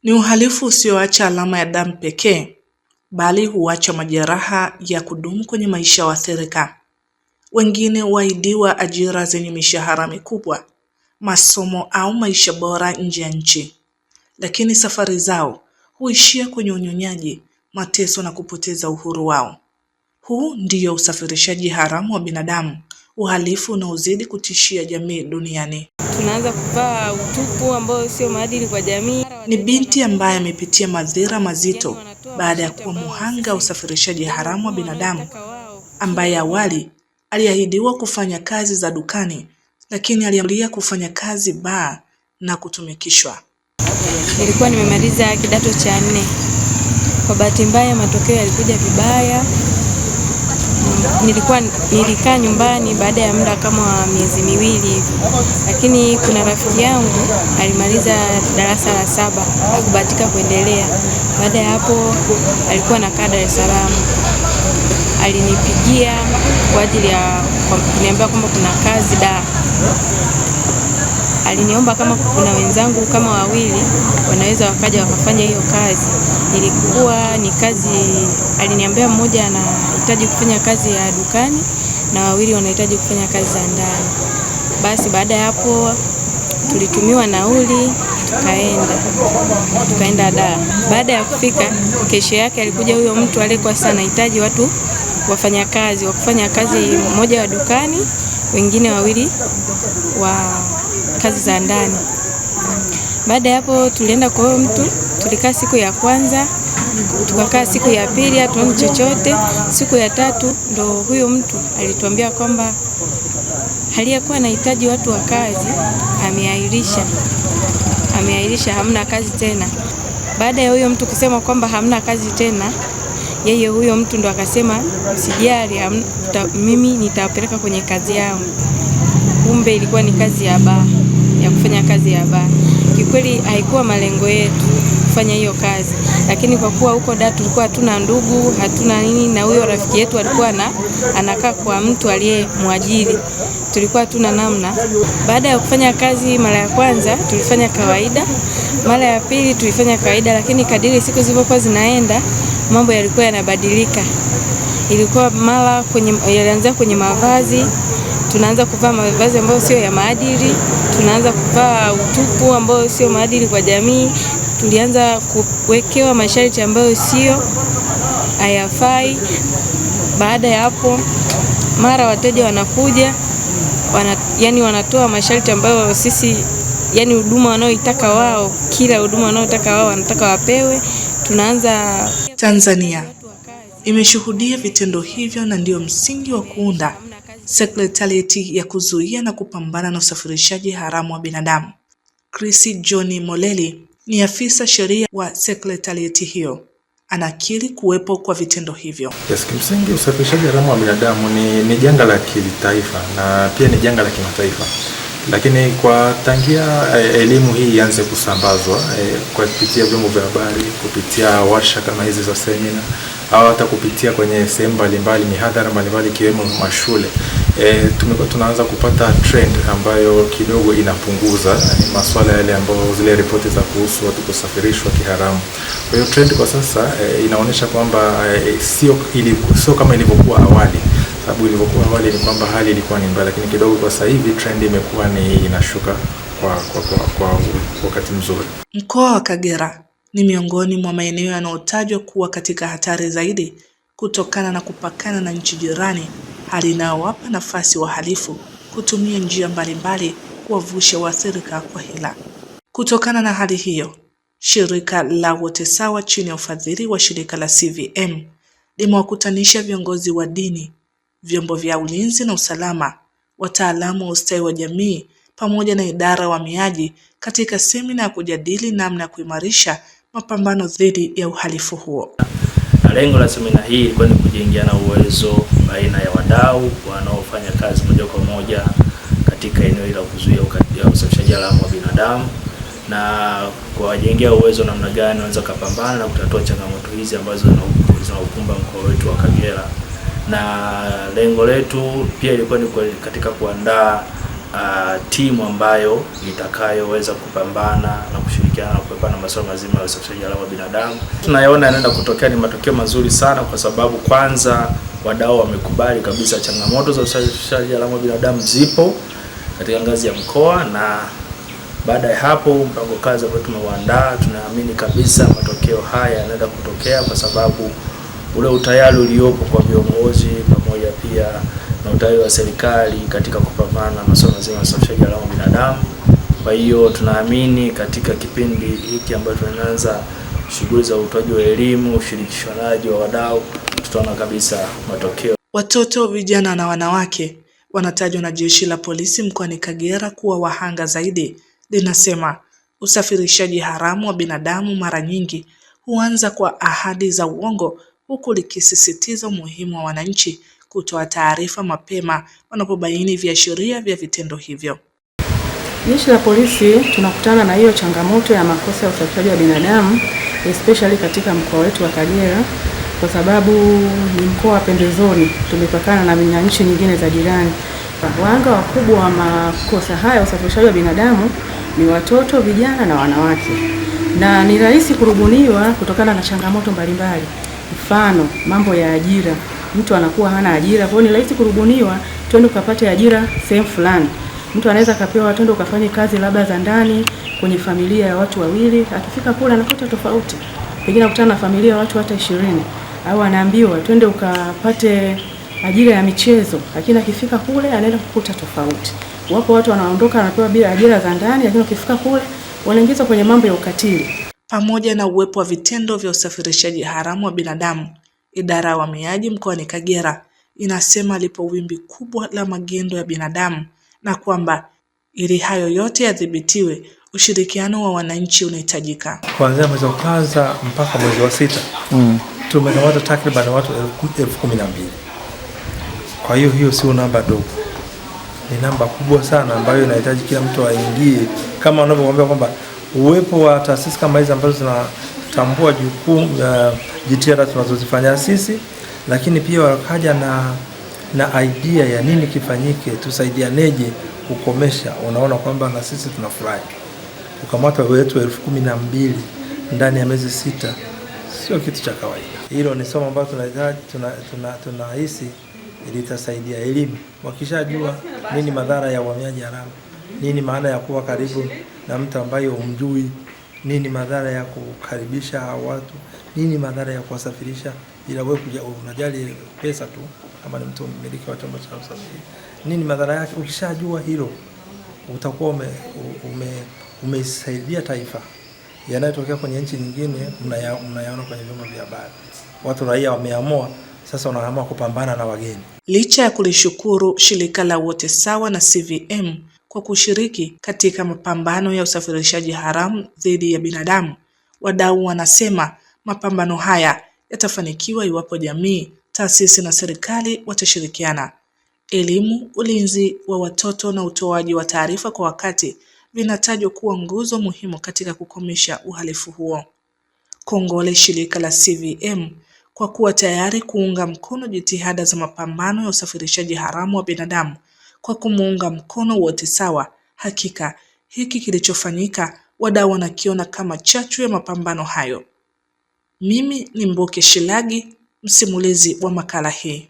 Ni uhalifu usioacha alama ya damu pekee, bali huacha majeraha ya kudumu kwenye maisha ya waathirika. Wengine huahidiwa ajira zenye mishahara mikubwa, masomo au maisha bora nje ya nchi, lakini safari zao huishia kwenye unyonyaji, mateso na kupoteza uhuru wao. Huu ndio usafirishaji haramu wa binadamu, uhalifu unaozidi kutishia jamii duniani. Tunaanza kuvaa utupu ambao sio maadili kwa jamii. Ni binti ambaye amepitia madhira mazito baada ya kuwa muhanga wa usafirishaji haramu wa binadamu, ambaye awali aliahidiwa kufanya kazi za dukani, lakini aliamua kufanya kazi baa na kutumikishwa. Nilikuwa nimemaliza kidato cha 4. Kwa bahati mbaya matokeo yalikuja vibaya. Nilikaa nyumbani baada ya muda kama miezi 2 hivi. Lakini kuna rafiki yangu alimaliza darasa la 7, hakubahatika kuendelea. Baada ya hapo alikuwa anakaa Dar es Salaam. Alinipigia kwa ajili ya kuniambia kwamba kuna kazi da. Aliniomba kama kuna wenzangu kama 2 wanaweza wakaja wakafanya hiyo kazi. Ilikuwa ni kazi, aliniambia mmoja anahitaji kufanya kazi ya dukani na 2 wanahitaji kufanya kazi za ndani. Basi baada ya hapo tulitumiwa nauli, tukaenda da. Baada ya kufika, kesho yake alikuja huyo mtu aliyekuwa sana anahitaji watu wakufanya kazi, mmoja wa dukani, wengine 2 wa kazi za ndani. Baada ya hapo tulienda kwa huyo mtu, tulikaa siku ya kwanza, tukakaa siku ya pili hatuoni chochote. Siku ya 3 ndo huyo mtu alituambia kwamba aliyekuwa anahitaji watu wa kazi ameahirisha, hamna kazi tena. Baada ya huyo mtu kusema kwamba hamna kazi tena, yeye huyo mtu ndo akasema usijali, mimi nitawapeleka kwenye kazi yangu. Kumbe ilikuwa ni kazi ya baa, ya kufanya kazi ya baa. Kikweli haikuwa malengo yetu kufanya hiyo kazi, lakini kwa kuwa huko da tulikuwa hatuna ndugu, hatuna nini, na huyo rafiki yetu alikuwa anakaa kwa mtu aliyemwajiri, tulikuwa hatuna namna. Baada ya kufanya kazi mara ya kwanza tulifanya kawaida, mara ya pili tulifanya kawaida, lakini kadiri siku zilivyokuwa zinaenda mambo yalikuwa yanabadilika. Ilikuwa mara yalianza kwenye mavazi, tunaanza kuvaa mavazi ambayo sio ya maadili, tunaanza kuvaa utupu ambao sio maadili kwa jamii, tulianza kuwekewa masharti ambayo sio hayafai. Baada ya hapo mara wateja wanakuja, wanatoa masharti ambayo sisi, huduma wanaoitaka wao, kila huduma wanaotaka wao wanataka wapewe. Tunaanza. Tanzania imeshuhudia vitendo hivyo na ndio msingi wa kuunda Sekretarieti ya kuzuia na kupambana na usafirishaji haramu wa binadamu. Chris John Moleli ni afisa sheria wa sekretarieti hiyo. Anakiri kuwepo kwa vitendo hivyo. Yes, kimsingi usafirishaji haramu wa binadamu ni janga la kitaifa na pia ni janga la kimataifa. Lakini kwa tangia elimu hii ianze kusambazwa kwa kupitia vyombo vya habari, kupitia warsha kama hizi za semina, au hata kupitia kwenye sehemu mbalimbali, mihadhara mbalimbali ikiwemo mashule, tunaanza kupata trend ambayo kidogo inapunguza masuala yale ambayo zile ripoti za kuhusu watu kusafirishwa kiharamu. Kwa hiyo trend kwa sasa inaonyesha kwamba sio kama ilivyokuwa awali. Sababu ilivyokuwa awali ni kwamba hali ilikuwa ni mbaya, lakini kidogo kwa sasa hivi trend imekuwa inashuka kwa wakati mzuri. Mkoa wa Kagera ni miongoni mwa maeneo yanayotajwa kuwa katika hatari zaidi kutokana na kupakana na nchi jirani, hali inayowapa nafasi wahalifu kutumia njia mbalimbali kuwavusha waathirika kwa hila. Kutokana na hali hiyo, shirika la Wote Sawa chini ya ufadhili wa shirika la CVM limewakutanisha viongozi wa dini, vyombo vya ulinzi na usalama, wataalamu wa ustawi wa jamii pamoja na idara ya uhamiaji katika semina ya kujadili namna ya kuimarisha mapambano dhidi ya uhalifu huo. Lengo la semina hii ilikuwa ni kujengeana uwezo baina ya wadau wanaofanya kazi moja kwa moja katika eneo la kuzuia usafirishaji haramu wa binadamu, na kuwajengea uwezo namna gani wanaweza kupambana na kutatua changamoto hizi ambazo zinaokumba mkoa wetu wa Kagera. Na lengo letu pia ilikuwa ni katika kuandaa timu ambayo itakayoweza kupambana na kushirikiana na kupambana na masuala mazima ya usafirishaji haramu wa binadamu. Tunayoona yanaenda kutokea ni matokeo mazuri sana, kwa sababu kwanza wadau wamekubali kabisa changamoto za usafirishaji haramu wa binadamu zipo katika ngazi ya mkoa, na baada ya hapo mpango kazi ambao tumeuandaa, tunaamini kabisa matokeo haya yanaenda kutokea, kwa sababu ule utayari uliopo kwa viongozi pamoja pia na utayari wa serikali katika kupambana na masuala mazima ya usafirishaji haramu wa binadamu. Kwa hiyo tunaamini katika kipindi hiki ambacho tunaanza shughuli za utoaji wa elimu, ushirikishanaji wa wadau, tutaona kabisa matokeo. Watoto, vijana na wanawake wanatajwa na Jeshi la Polisi mkoani Kagera kuwa wahanga zaidi. Linasema usafirishaji haramu wa binadamu mara nyingi huanza kwa ahadi za uongo, huku likisisitiza umuhimu wa wananchi kutoa taarifa mapema wanapobaini viashiria vya vitendo hivyo. Jeshi la Polisi tunakutana na hiyo changamoto ya makosa ya usafirishaji wa binadamu especially katika mkoa wetu wa Kagera, kwa sababu ni mkoa wa pembezoni, tumepakana na nchi nyingine za jirani. Wahanga wakubwa wa makosa haya usafirishaji wa binadamu ni watoto, vijana na wanawake, na ni rahisi kurubuniwa kutokana na changamoto mbalimbali. Mfano, mambo ya ajira, mtu anakuwa hana ajira, kwa hiyo ni rahisi kurubuniwa, twende ukapate ajira sehemu fulani. Mtu anaweza kapewa twende ukafanye kazi labda za ndani kwenye familia ya watu wawili, akifika kule anakuta tofauti. Pengine akutana na familia ya watu hata 20, au anaambiwa twende ukapate ajira ya michezo, lakini akifika kule anaenda kukuta tofauti. Wapo watu wanaondoka wanapewa bila ajira za ndani, lakini ukifika kule wanaingizwa kwenye mambo ya ukatili. Pamoja na uwepo wa vitendo vya usafirishaji haramu wa binadamu, idara ya uhamiaji mkoani Kagera inasema lipo wimbi kubwa la magendo ya binadamu, na kwamba ili hayo yote yadhibitiwe, ushirikiano wa wananchi unahitajika. Kuanzia mwezi wa kwanza mpaka mwezi wa 6 tumekamata takriban watu 12,000. Kwa hiyo sio namba dogo, ni namba kubwa sana ambayo inahitaji kila mtu aingie, kama wanavyokuambia kwamba uwepo wa taasisi kama hizi ambazo zinatambua jukumu jitihada tunazozifanya sisi, lakini pia wakaja na idea ya nini kifanyike, tusaidianeje kukomesha. Unaona kwamba na sisi tunafurahi kukamata wetu 12,000 ndani ya miezi 6, sio kitu cha kawaida. Hilo ni somo ambalo tunahitaji, tunahisi litasaidia elimu. Wakishajua nini madhara ya uhamiaji haramu, nini maana ya kuwa karibu na mtu ambaye humjui, nini madhara ya kukaribisha watu, nini madhara ya kuwasafirisha ila wewe unajali pesa tu, kama ni mtu mmiliki wa chombo cha usafiri, nini madhara yake. Ukishajua hilo utakuwa umesaidia taifa. Yanayotokea kwenye nchi nyingine mnayaona kwenye vyombo vya habari. Watu raia wameamua sasa, wanaamua kupambana na wageni. Licha ya kulishukuru shirika la Wote Sawa na CVM kwa kushiriki katika mapambano ya usafirishaji haramu dhidi ya binadamu, wadau wanasema mapambano haya yatafanikiwa iwapo jamii, taasisi na serikali watashirikiana. Elimu, ulinzi wa watoto na utoaji wa taarifa kwa wakati vinatajwa kuwa nguzo muhimu katika kukomesha uhalifu huo. Kongole shirika la CVM kwa kuwa tayari kuunga mkono jitihada za mapambano ya usafirishaji haramu wa binadamu kwa kumuunga mkono Wote Sawa. Hakika hiki kilichofanyika wadau wanakiona kama chachu ya mapambano hayo. Mimi ni Mboke Shilagi, msimulizi wa makala hii.